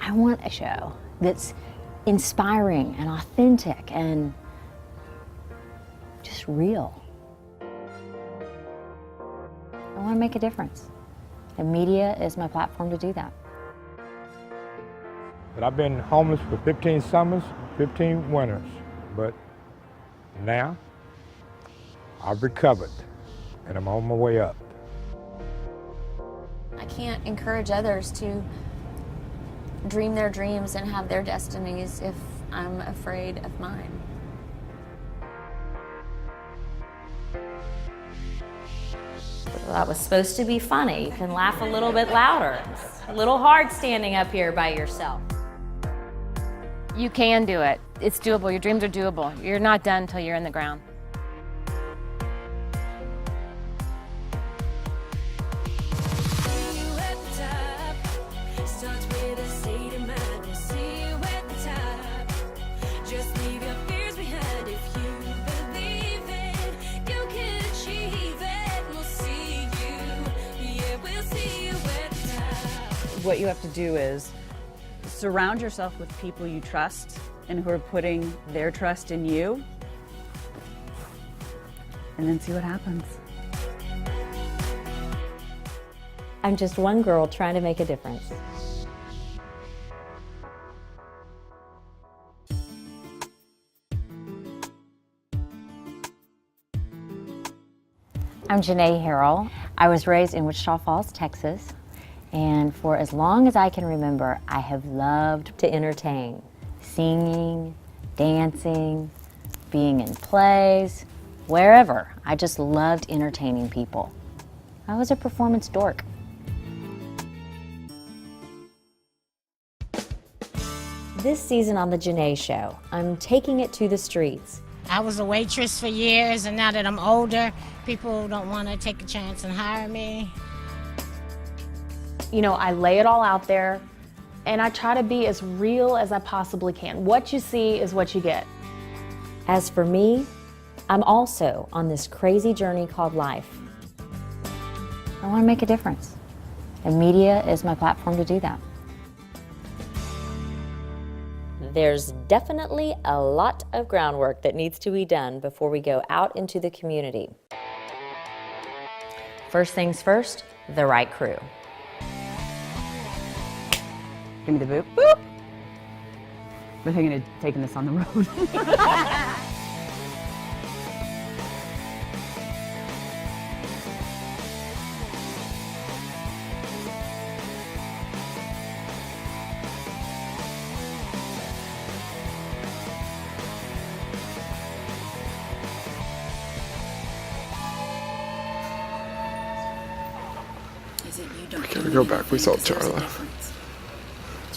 I want a show that's inspiring and authentic and just real. I want to make a difference, and media is my platform to do that. But I've been homeless for 15 summers, 15 winters, but now I've recovered and I'm on my way up. I can't encourage others to dream their dreams and have their destinies if I'm afraid of mine. That was supposed to be funny. You can laugh a little bit louder. It's a little hard standing up here by yourself. You can do it. It's doable. Your dreams are doable. You're not done until you're in the ground. What you have to do is surround yourself with people you trust and who are putting their trust in you, and then see what happens. I'm just one girl trying to make a difference. I'm Janeé Show. I was raised in Wichita Falls, Texas, and for as long as I can remember, I have loved to entertain. Singing, dancing, being in plays, wherever. I just loved entertaining people. I was a performance dork. This season on The Janeé Show, I'm taking it to the streets. I was a waitress for years, and now that I'm older, people don't want to take a chance and hire me. You know, I lay it all out there, and I try to be as real as I possibly can. What you see is what you get. As for me, I'm also on this crazy journey called life. I want to make a difference, and media is my platform to do that. There's definitely a lot of groundwork that needs to be done before we go out into the community. First things first, the right crew. Give me the boop. Boop! We're thinking of taking this on the road. We gotta go back. We saw Charla.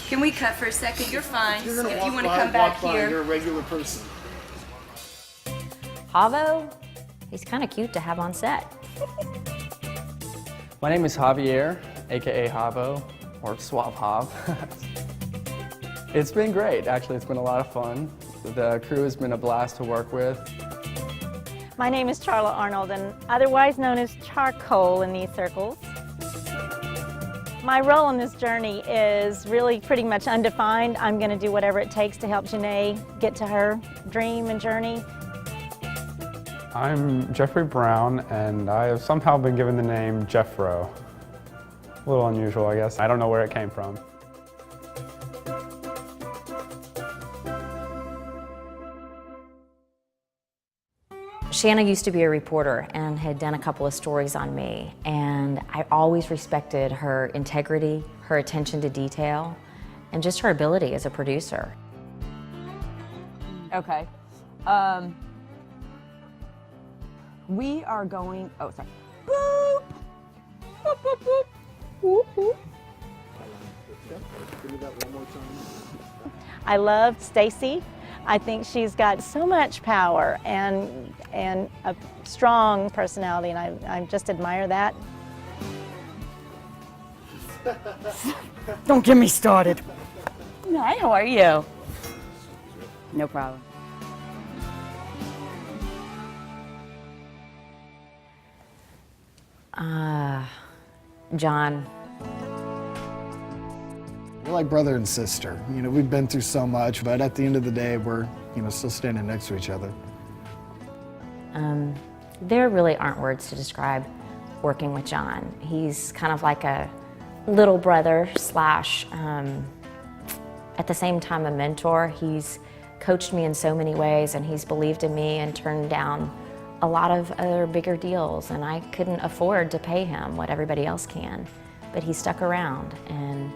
Can we cut for a second? You're fine. You're gonna If walk you want to by, come back walk by, here. You're a regular person. Havo, he's kind of cute to have on set. My name is Javier, aka Havo, or Swap Hav. It's been great, actually. It's been a lot of fun. The crew has been a blast to work with. My name is Charla Arnold, and otherwise known as Charcoal in these circles. My role in this journey is really pretty much undefined. I'm going to do whatever it takes to help Janeé get to her dream and journey. I'm Jeffrey Brown, and I have somehow been given the name Jeffro. A little unusual, I guess. I don't know where it came from. Shanna used to be a reporter and had done a couple of stories on me, and I always respected her integrity, her attention to detail, and just her ability as a producer. Okay. We are going, oh, sorry. Boop! Boop, boop, boop. Whoop, whoop. Give me that one more time. I love Stacy. I think she's got so much power and a strong personality, and I just admire that. Don't get me started. Hi, how are you? No problem. John. We're like brother and sister. You know, we've been through so much, but at the end of the day, we're, you know, still standing next to each other. There really aren't words to describe working with John. He's kind of like a little brother slash, at the same time, a mentor. He's coached me in so many ways, and he's believed in me and turned down a lot of other bigger deals, and I couldn't afford to pay him what everybody else can. But he stuck around, and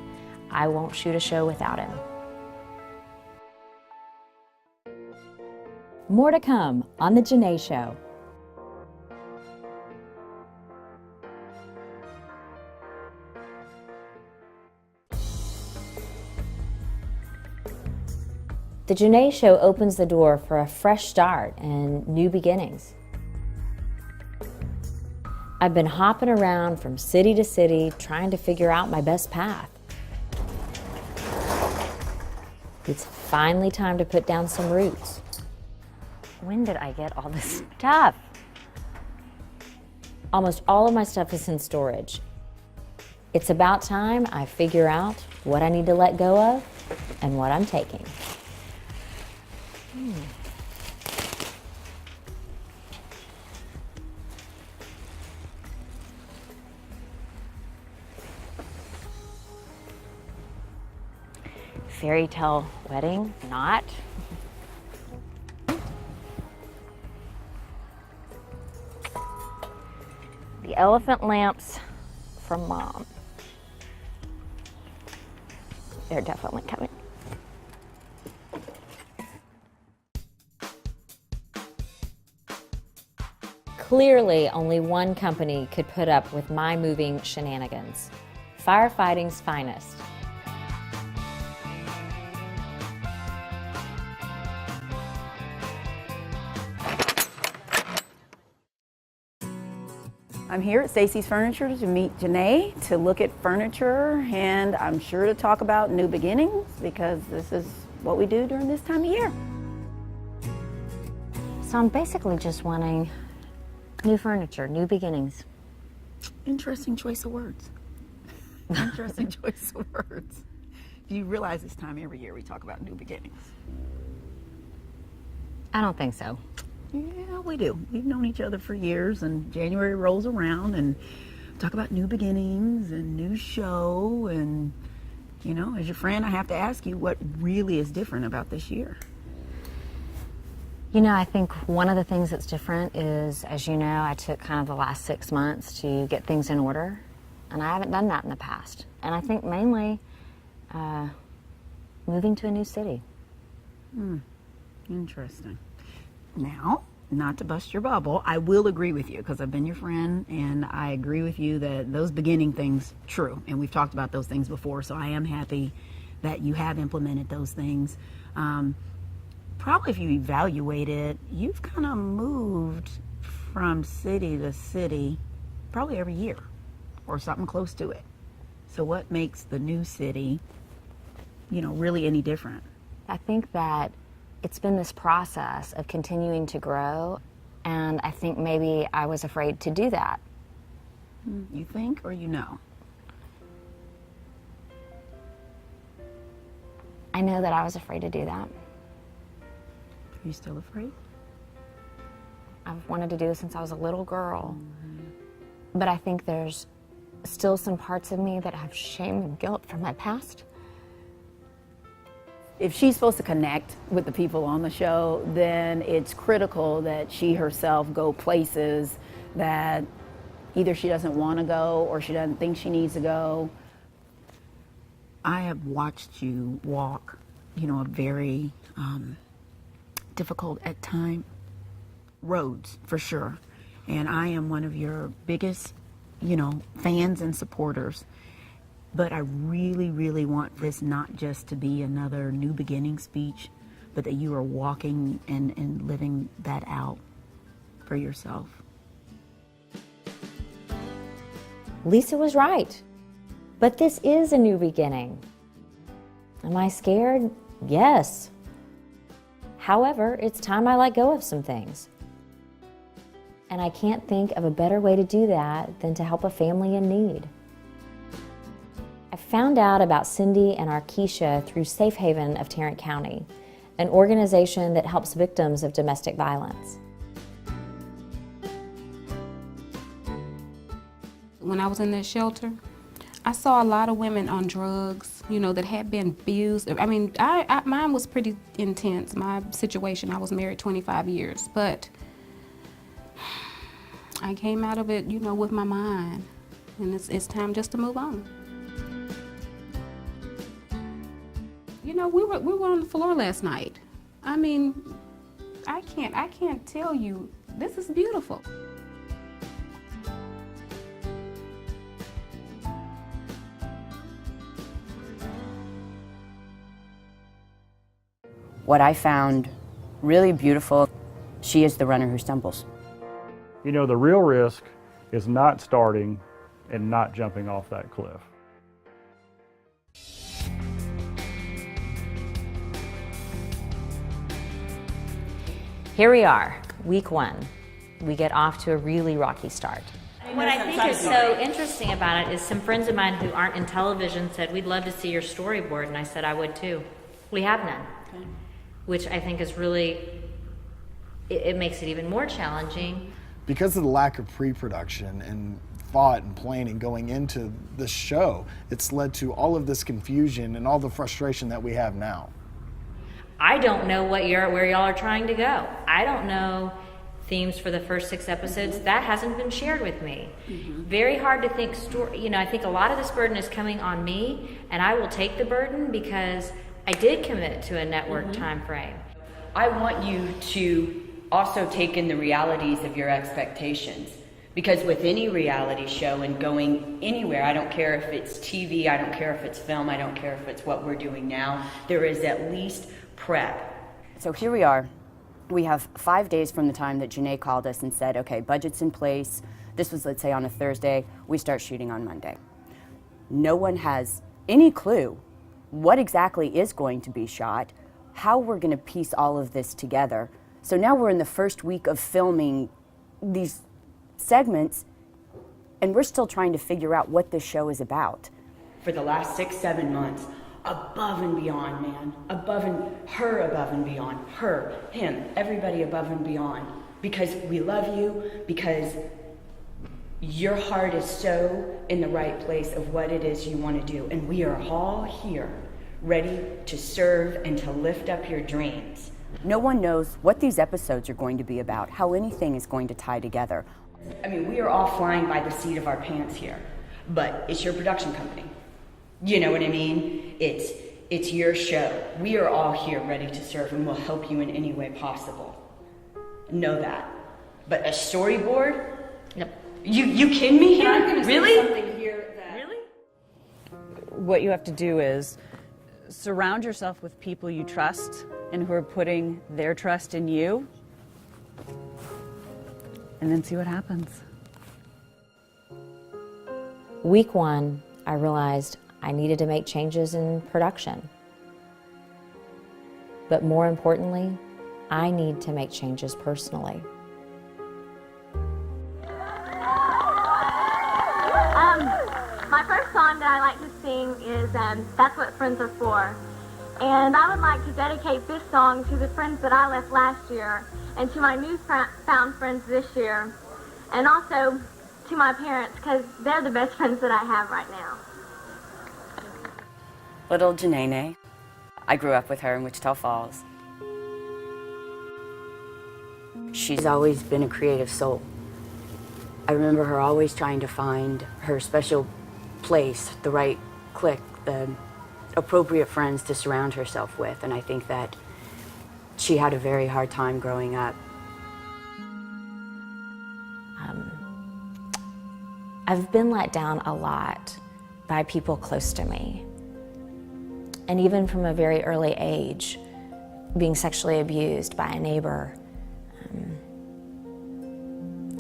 I won't shoot a show without him. More to come on The Janeé Show. The Janeé Show opens the door for a fresh start and new beginnings. I've been hopping around from city to city trying to figure out my best path. It's finally time to put down some roots. When did I get all this stuff? Almost all of my stuff is in storage. It's about time I figure out what I need to let go of and what I'm taking. Fairy tale wedding, not. The elephant lamps from Mom. They're definitely coming. Clearly, only one company could put up with my moving shenanigans. Firefighting's finest. I'm here at Stacy's Furniture to meet Janeé, to look at furniture, and I'm sure to talk about new beginnings because this is what we do during this time of year. So I'm basically just wanting new furniture, new beginnings. Interesting choice of words. Interesting choice of words. Do you realize this time every year we talk about new beginnings? I don't think so. Yeah, we do. We've known each other for years, and January rolls around and talk about new beginnings and new show, and, you know, as your friend, I have to ask you what really is different about this year. You know, I think one of the things that's different is, as you know, I took kind of the last 6 months to get things in order, and I haven't done that in the past. And I think mainly moving to a new city. Interesting. Now, not to bust your bubble, I will agree with you because I've been your friend, and I agree with you that those beginning things, true, and we've talked about those things before, so I am happy that you have implemented those things. Probably if you evaluate it, you've kind of moved from city to city probably every year or something close to it. So what makes the new city, you know, really any different? I think that it's been this process of continuing to grow, and I think maybe I was afraid to do that. You think or you know? I know that I was afraid to do that. Are you still afraid? I've wanted to do it since I was a little girl. But I think there's still some parts of me that have shame and guilt from my past. If she's supposed to connect with the people on the show, then it's critical that she herself go places that either she doesn't want to go or she doesn't think she needs to go. I have watched you walk, you know, a very difficult at times roads, for sure. And I am one of your biggest, you know, fans and supporters. But I really, really want this not just to be another new beginning speech, but that you are walking and living that out for yourself. Lisa was right. But this is a new beginning. Am I scared? Yes. However, it's time I let go of some things. And I can't think of a better way to do that than to help a family in need. I found out about Cindy and Arkisha through Safe Haven of Tarrant County, an organization that helps victims of domestic violence. When I was in that shelter, I saw a lot of women on drugs, you know, that had been abused. I mean, mine was pretty intense, my situation. I was married 25 years, but I came out of it, you know, with my mind, and it's time just to move on. You know, we were on the floor last night. I mean, I can't tell you, this is beautiful. What I found really beautiful, she is the runner who stumbles. You know, the real risk is not starting and not jumping off that cliff. Here we are, week 1. We get off to a really rocky start. What I think is so interesting about it is some friends of mine who aren't in television said, we'd love to see your storyboard, and I said I would too. We have none, which I think is really, it makes it even more challenging. Because of the lack of pre-production and thought and planning going into the show, it's led to all of this confusion and all the frustration that we have now. I don't know where y'all are trying to go. I don't know themes for the first 6 episodes. That hasn't been shared with me. Very hard to think story. You know, I think a lot of this burden is coming on me, and I will take the burden because I did commit to a network time frame. I want you to also take in the realities of your expectations. Because with any reality show and going anywhere, I don't care if it's TV, I don't care if it's film, I don't care if it's what we're doing now, there is at least prep. So here we are. We have 5 days from the time that Janeé called us and said, okay, budget's in place. This was, let's say, on a Thursday. We start shooting on Monday. No one has any clue what exactly is going to be shot, how we're going to piece all of this together. So now we're in the first week of filming these segments, and we're still trying to figure out what this show is about. For the last 6-7 months, above and beyond, man. Above and beyond. Her, him, everybody above and beyond. Because we love you, because your heart is so in the right place of what it is you want to do. And we are all here, ready to serve and to lift up your dreams. No one knows what these episodes are going to be about, how anything is going to tie together. I mean, we are all flying by the seat of our pants here, but it's your production company. You know what I mean? It's your show. We are all here ready to serve and will help you in any way possible. Know that. But a storyboard? Nope. You kidding me here? Really? Really? What you have to do is surround yourself with people you trust and who are putting their trust in you, and then see what happens. Week 1, I realized I needed to make changes in production. But more importantly, I need to make changes personally. My first song that I like to sing is That's What Friends Are For. And I would like to dedicate this song to the friends that I left last year and to my newfound friends this year, and also to my parents, because they're the best friends that I have right now. Little Janeé. I grew up with her in Wichita Falls. She's always been a creative soul. I remember her always trying to find her special place, the right clique, the appropriate friends to surround herself with, and I think that she had a very hard time growing up. I've been let down a lot by people close to me. And even from a very early age, being sexually abused by a neighbor.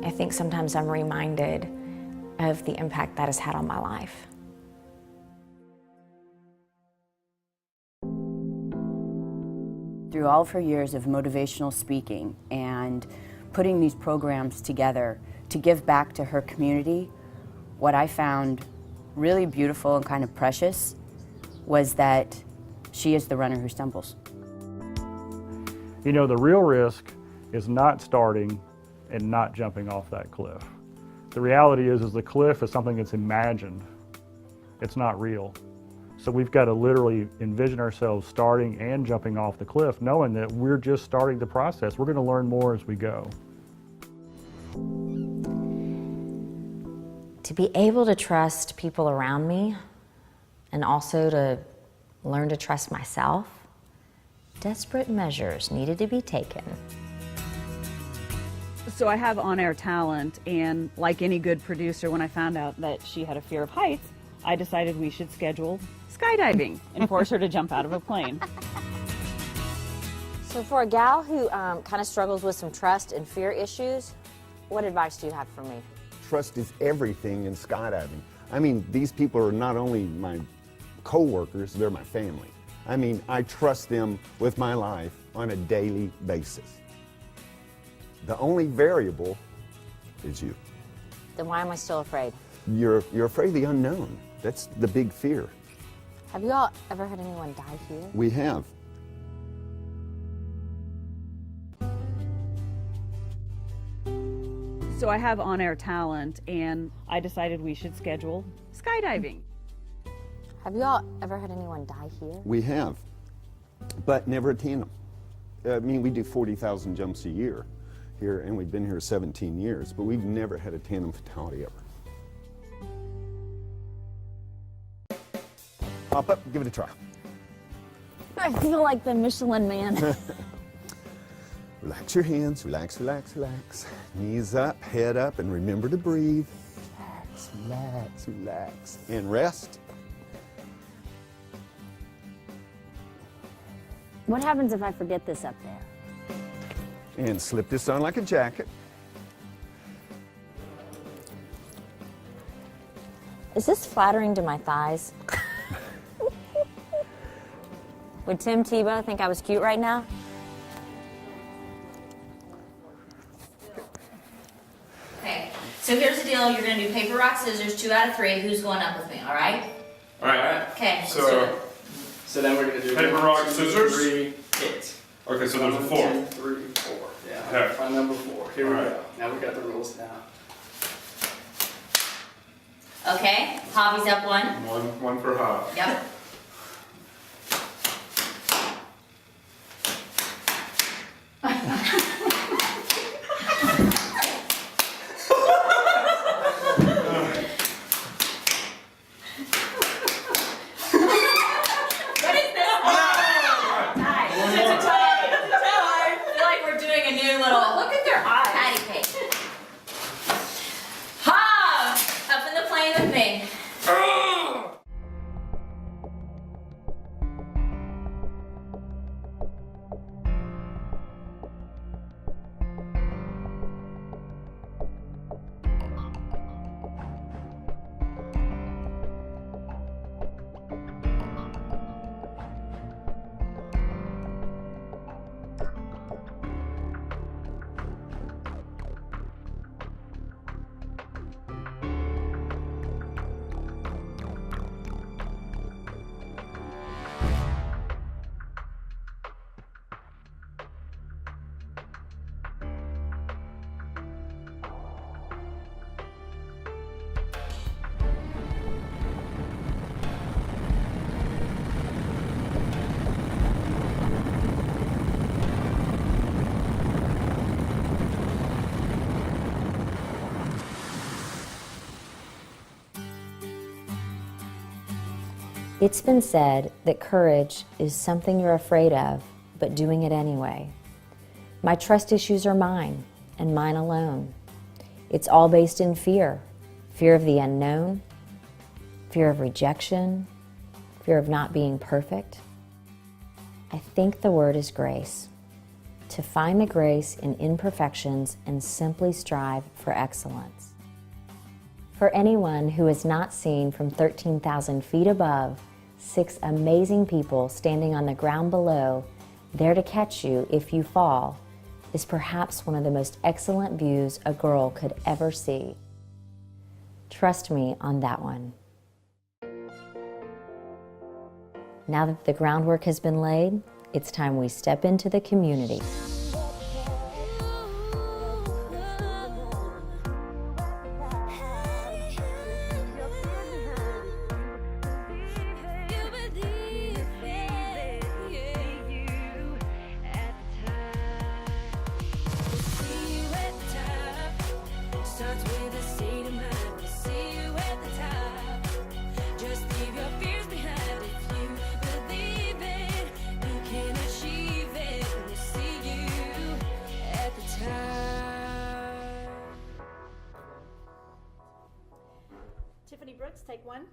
I think sometimes I'm reminded of the impact that has had on my life. Through all of her years of motivational speaking and putting these programs together to give back to her community, what I found really beautiful and kind of precious was that she is the runner who stumbles. You know, the real risk is not starting and not jumping off that cliff. The reality is the cliff is something that's imagined. It's not real. So we've got to literally envision ourselves starting and jumping off the cliff, knowing that we're just starting the process. We're going to learn more as we go. To be able to trust people around me and also to learn to trust myself, desperate measures needed to be taken. So I have on-air talent, and like any good producer, when I found out that she had a fear of heights, I decided we should schedule skydiving and force her to jump out of a plane. So for a gal who kind of struggles with some trust and fear issues, what advice do you have for me? Trust is everything in skydiving. I mean, these people are not only my co-workers, they're my family. I mean, I trust them with my life on a daily basis. The only variable is you. Then why am I still afraid? You're afraid of the unknown. That's the big fear. Have you all ever had anyone die here? We have. So I have on-air talent, and I decided we should schedule skydiving. Have you all ever had anyone die here? We have, but never a tandem. I mean, we do 40,000 jumps a year here, and we've been here 17 years, but we've never had a tandem fatality ever. Hop up, give it a try. I feel like the Michelin Man. Relax your hands, relax, relax, relax. Knees up, head up, and remember to breathe. Relax, relax, relax. And rest. What happens if I forget this up there? And slip this on like a jacket. Is this flattering to my thighs? Would Tim Tebow think I was cute right now? Okay, so here's the deal. You're going to do paper, rock, scissors, 2 out of 3. Who's going up with me, all right? All right. Okay, let's do So, it. so then we're going to do paper, 1, rock, 2, scissors? 3, hit. Okay, so there's a 4. 2, 3, 4. Yeah. Okay. Find number 4. Here we All right. go. Now we got the rules down. Okay, Javi's up 1. One for Hop. Yep. It's been said that courage is something you're afraid of, but doing it anyway. My trust issues are mine, and mine alone. It's all based in fear. Fear of the unknown, fear of rejection, fear of not being perfect. I think the word is grace. To find the grace in imperfections and simply strive for excellence. For anyone who has not seen from 13,000 feet above 6 amazing people standing on the ground below, there to catch you if you fall, is perhaps one of the most excellent views a girl could ever see. Trust me on that one. Now that the groundwork has been laid, it's time we step into the community. Tiffany Brooks, take one.